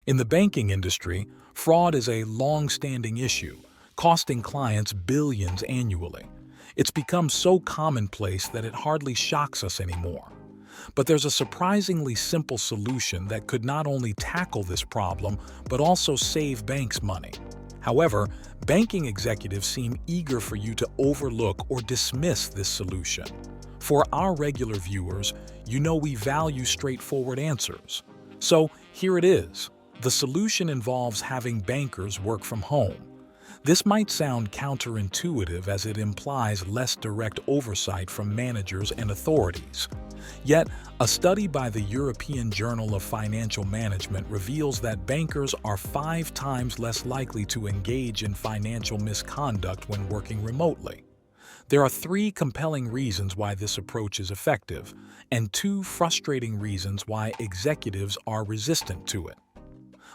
In the banking industry, fraud is a long-standing issue, costing clients billions annually. It's become so commonplace that it hardly shocks us anymore. But there's a surprisingly simple solution that could not only tackle this problem, but also save banks money. However, banking executives seem eager for you to overlook or dismiss this solution. For our regular viewers, you know we value straightforward answers. So here it is. The solution involves having bankers work from home. This might sound counterintuitive as it implies less direct oversight from managers and authorities. Yet, a study by the European Journal of Financial Management reveals that bankers are 5 times less likely to engage in financial misconduct when working remotely. There are 3 compelling reasons why this approach is effective, and 2 frustrating reasons why executives are resistant to it.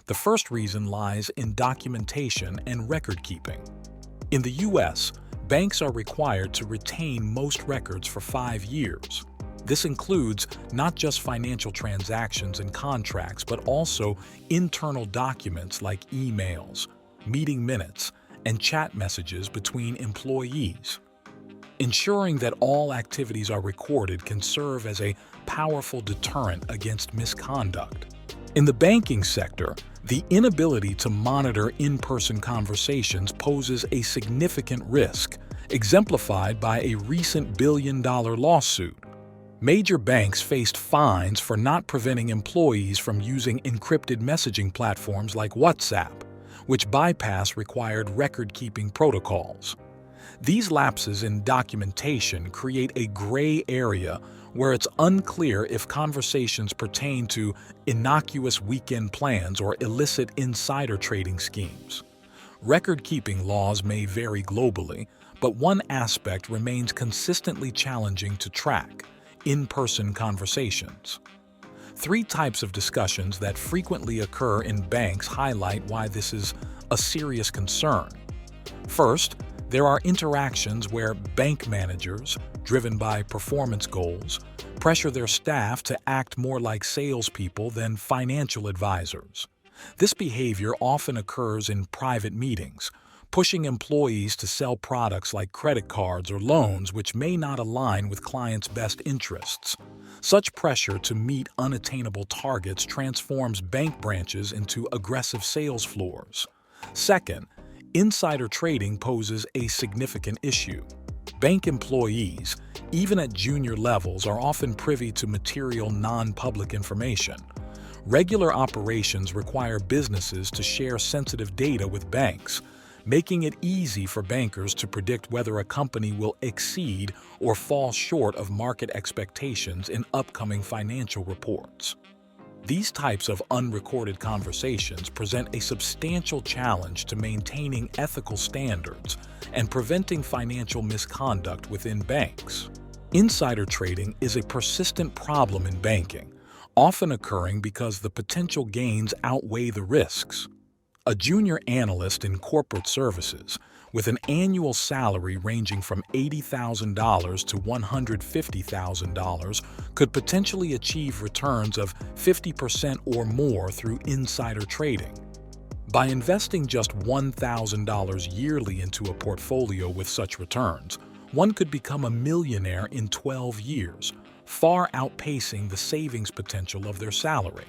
The first reason lies in documentation and record-keeping. In the U.S., banks are required to retain most records for 5 years. This includes not just financial transactions and contracts, but also internal documents like emails, meeting minutes, and chat messages between employees. Ensuring that all activities are recorded can serve as a powerful deterrent against misconduct. In the banking sector, the inability to monitor in-person conversations poses a significant risk, exemplified by a recent billion-dollar lawsuit. Major banks faced fines for not preventing employees from using encrypted messaging platforms like WhatsApp, which bypass required record-keeping protocols. These lapses in documentation create a gray area where it's unclear if conversations pertain to innocuous weekend plans or illicit insider trading schemes. Record-keeping laws may vary globally, but one aspect remains consistently challenging to track: in-person conversations. 3 types of discussions that frequently occur in banks highlight why this is a serious concern. First, there are interactions where bank managers, driven by performance goals, pressure their staff to act more like salespeople than financial advisors. This behavior often occurs in private meetings, pushing employees to sell products like credit cards or loans which may not align with clients' best interests. Such pressure to meet unattainable targets transforms bank branches into aggressive sales floors. Second, insider trading poses a significant issue. Bank employees, even at junior levels, are often privy to material non-public information. Regular operations require businesses to share sensitive data with banks, making it easy for bankers to predict whether a company will exceed or fall short of market expectations in upcoming financial reports. These types of unrecorded conversations present a substantial challenge to maintaining ethical standards and preventing financial misconduct within banks. Insider trading is a persistent problem in banking, often occurring because the potential gains outweigh the risks. A junior analyst in corporate services, with an annual salary ranging from $80,000 to $150,000, could potentially achieve returns of 50% or more through insider trading. By investing just $1,000 yearly into a portfolio with such returns, one could become a millionaire in 12 years, far outpacing the savings potential of their salary.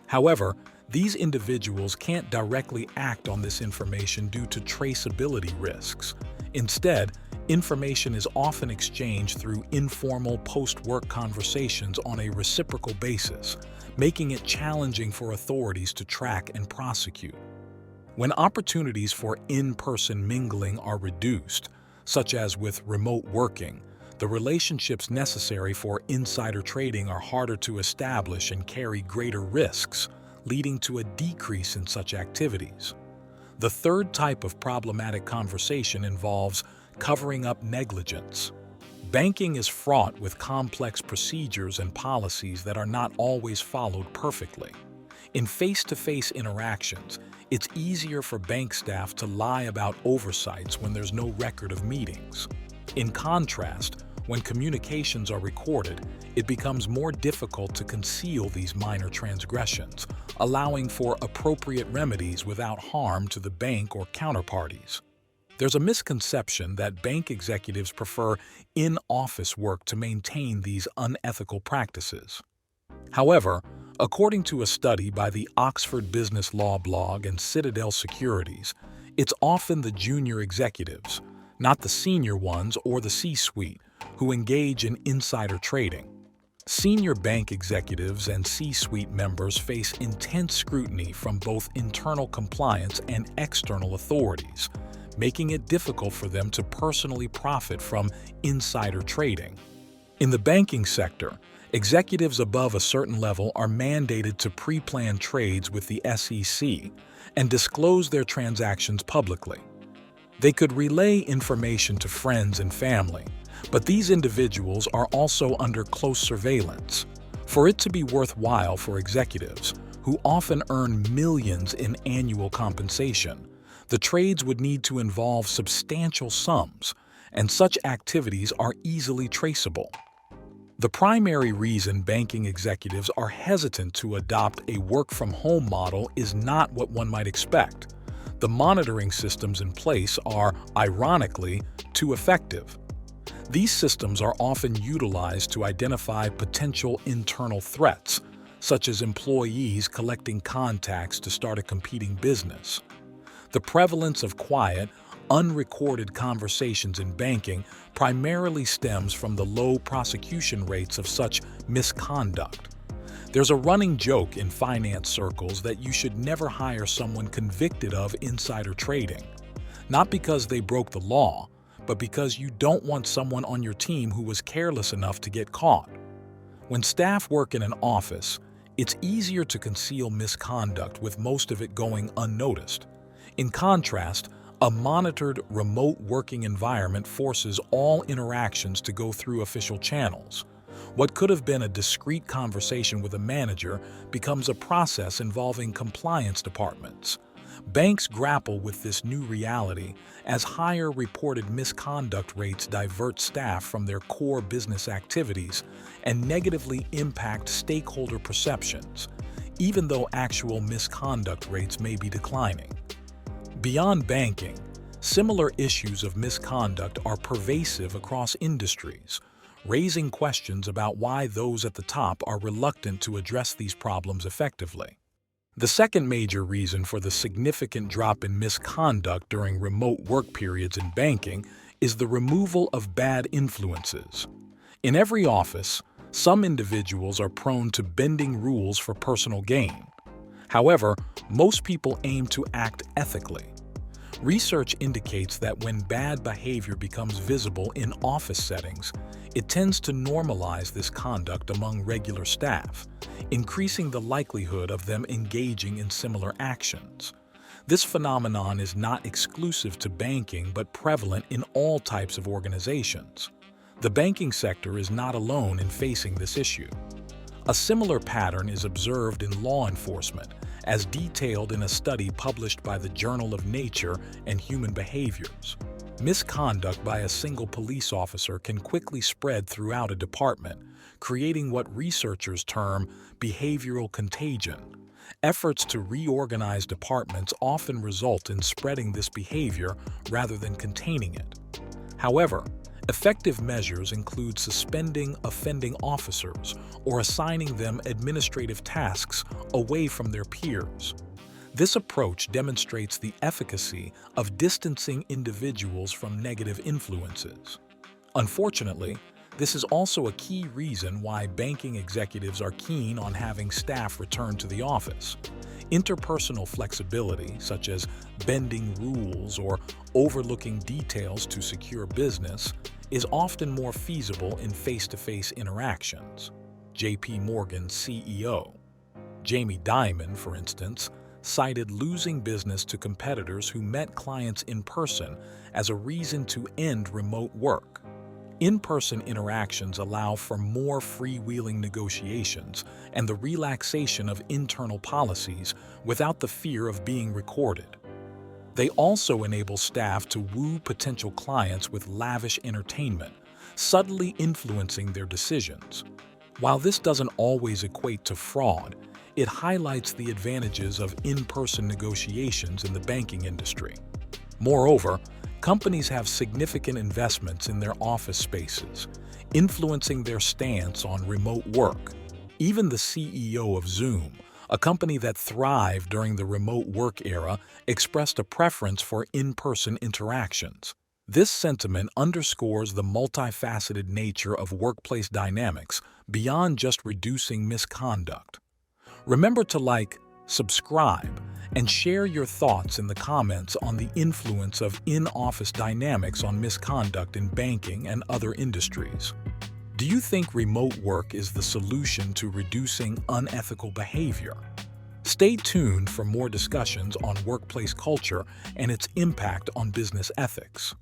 However, these individuals can't directly act on this information due to traceability risks. Instead, information is often exchanged through informal post-work conversations on a reciprocal basis, making it challenging for authorities to track and prosecute. When opportunities for in-person mingling are reduced, such as with remote working, the relationships necessary for insider trading are harder to establish and carry greater risks, leading to a decrease in such activities. The third type of problematic conversation involves covering up negligence. Banking is fraught with complex procedures and policies that are not always followed perfectly. In face-to-face interactions, it's easier for bank staff to lie about oversights when there's no record of meetings. In contrast, When communications are recorded, it becomes more difficult to conceal these minor transgressions, allowing for appropriate remedies without harm to the bank or counterparties. There's a misconception that bank executives prefer in-office work to maintain these unethical practices. However, according to a study by the Oxford Business Law blog and Citadel Securities, it's often the junior executives, not the senior ones or the C-suite, who engage in insider trading. Senior bank executives and C-suite members face intense scrutiny from both internal compliance and external authorities, making it difficult for them to personally profit from insider trading. In the banking sector, executives above a certain level are mandated to pre-plan trades with the SEC and disclose their transactions publicly. They could relay information to friends and family, but these individuals are also under close surveillance. For it to be worthwhile for executives, who often earn millions in annual compensation, the trades would need to involve substantial sums, and such activities are easily traceable. The primary reason banking executives are hesitant to adopt a work-from-home model is not what one might expect. The monitoring systems in place are, ironically, too effective. These systems are often utilized to identify potential internal threats, such as employees collecting contacts to start a competing business. The prevalence of quiet, unrecorded conversations in banking primarily stems from the low prosecution rates of such misconduct. There's a running joke in finance circles that you should never hire someone convicted of insider trading, not because they broke the law, but because you don't want someone on your team who was careless enough to get caught. When staff work in an office, it's easier to conceal misconduct with most of it going unnoticed. In contrast, a monitored remote working environment forces all interactions to go through official channels. What could have been a discreet conversation with a manager becomes a process involving compliance departments. Banks grapple with this new reality as higher reported misconduct rates divert staff from their core business activities and negatively impact stakeholder perceptions, even though actual misconduct rates may be declining. Beyond banking, similar issues of misconduct are pervasive across industries, raising questions about why those at the top are reluctant to address these problems effectively. The second major reason for the significant drop in misconduct during remote work periods in banking is the removal of bad influences. In every office, some individuals are prone to bending rules for personal gain. However, most people aim to act ethically. Research indicates that when bad behavior becomes visible in office settings, it tends to normalize this conduct among regular staff, increasing the likelihood of them engaging in similar actions. This phenomenon is not exclusive to banking but prevalent in all types of organizations. The banking sector is not alone in facing this issue. A similar pattern is observed in law enforcement, as detailed in a study published by the Journal of Nature and Human Behaviors. Misconduct by a single police officer can quickly spread throughout a department, creating what researchers term behavioral contagion. Efforts to reorganize departments often result in spreading this behavior rather than containing it. However, effective measures include suspending offending officers or assigning them administrative tasks away from their peers. This approach demonstrates the efficacy of distancing individuals from negative influences. Unfortunately, this is also a key reason why banking executives are keen on having staff return to the office. Interpersonal flexibility, such as bending rules or overlooking details to secure business, is often more feasible in face-to-face interactions. J.P. Morgan's CEO, Jamie Dimon, for instance, cited losing business to competitors who met clients in person as a reason to end remote work. In-person interactions allow for more freewheeling negotiations and the relaxation of internal policies without the fear of being recorded. They also enable staff to woo potential clients with lavish entertainment, subtly influencing their decisions. While this doesn't always equate to fraud, it highlights the advantages of in-person negotiations in the banking industry. Moreover, companies have significant investments in their office spaces, influencing their stance on remote work. Even the CEO of Zoom, a company that thrived during the remote work era, expressed a preference for in-person interactions. This sentiment underscores the multifaceted nature of workplace dynamics beyond just reducing misconduct. Remember to like, subscribe, and share your thoughts in the comments on the influence of in-office dynamics on misconduct in banking and other industries. Do you think remote work is the solution to reducing unethical behavior? Stay tuned for more discussions on workplace culture and its impact on business ethics.